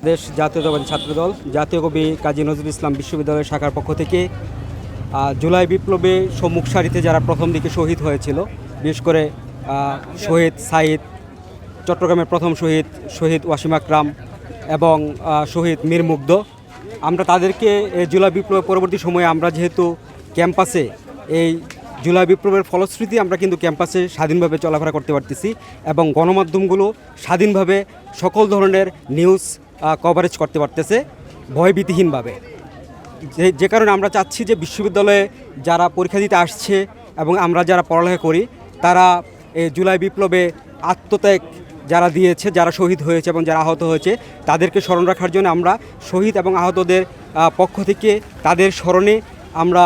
দেশ জাতীয়তাবাদী ছাত্রদল জাতীয় কবি কাজী নজরুল ইসলাম বিশ্ববিদ্যালয় শাখার পক্ষ থেকে জুলাই বিপ্লবে সম্মুখ সারিতে যারা প্রথম দিকে শহীদ হয়েছিল, বিশেষ করে শহীদ সাইদ, চট্টগ্রামের প্রথম শহীদ ওয়াসিম আকরাম এবং শহীদ মীর মুগ্ধ, আমরা তাদেরকে জুলাই বিপ্লবের পরবর্তী সময়ে আমরা যেহেতু ক্যাম্পাসে এই জুলাই বিপ্লবের ফলশ্রুতি আমরা কিন্তু ক্যাম্পাসে স্বাধীনভাবে চলাফেরা করতে পারতেছি এবং গণমাধ্যমগুলো স্বাধীনভাবে সকল ধরনের নিউজ কভারেজ করতে পারতেছে ভয়ভীতিহীনভাবে। যে কারণে আমরা চাচ্ছি যে বিশ্ববিদ্যালয়ে যারা পরীক্ষা দিতে আসছে এবং আমরা যারা পড়ালেখা করি, তারা এই জুলাই বিপ্লবে আত্মত্যাগ যারা দিয়েছে, যারা শহীদ হয়েছে এবং যারা আহত হয়েছে, তাদেরকে স্মরণ রাখার জন্য আমরা শহীদ এবং আহতদের পক্ষ থেকে তাদের স্মরণে আমরা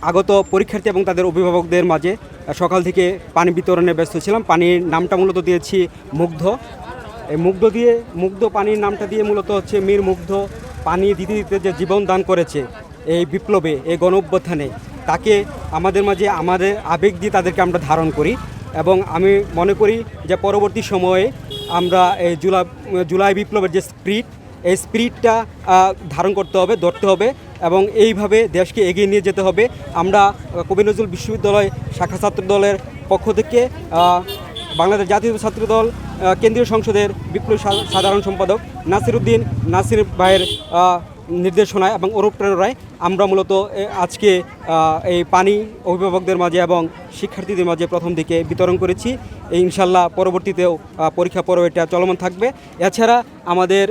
আগত পরীক্ষার্থী এবং তাদের অভিভাবকদের মাঝে সকাল থেকে পানি বিতরণে ব্যস্ত ছিলাম। পানির নামটা মূলত দিয়েছি মুগ্ধ। এই মুগ্ধ পানির নামটা দিয়ে মূলত হচ্ছে মীর মুগ্ধ পানি দিতে দিতে যে জীবন দান করেছে এই বিপ্লবে, এই গণ অভ্যুত্থানে, তাকে আমাদের মাঝে আমাদের আবেগ দিয়ে তাদেরকে আমরা ধারণ করি। এবং আমি মনে করি যে পরবর্তী সময়ে আমরা এই জুলাই বিপ্লবের যে এই স্পিরিটটা ধারণ করতে হবে, ধরতে হবে এবং এইভাবে দেশকে এগিয়ে নিয়ে যেতে হবে। আমরা কবি নজরুল বিশ্ববিদ্যালয় শাখা ছাত্র দলের পক্ষ থেকে বাংলাদেশ জাতীয় ছাত্রদল কেন্দ্রীয় সংসদের বিপ্লবী সাধারণ সম্পাদক নাসির ভাইয়ের নির্দেশনায় এবং অনুপ্রেরণায় আমরা মূলত আজকে এই পানি অভিভাবকদের মাঝে এবং শিক্ষার্থীদের মাঝে প্রথম দিকে বিতরণ করেছি। ইনশাল্লাহ পরবর্তীতেও পরীক্ষা পর্ব এটা চলমান থাকবে। এছাড়া আমাদের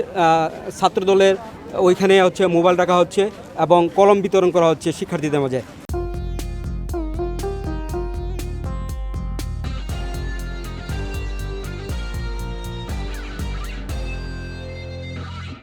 ছাত্রদলের ওইখানে হচ্ছে মোবাইল রাখা হচ্ছে এবং কলম বিতরণ করা হচ্ছে শিক্ষার্থীদের মাঝে।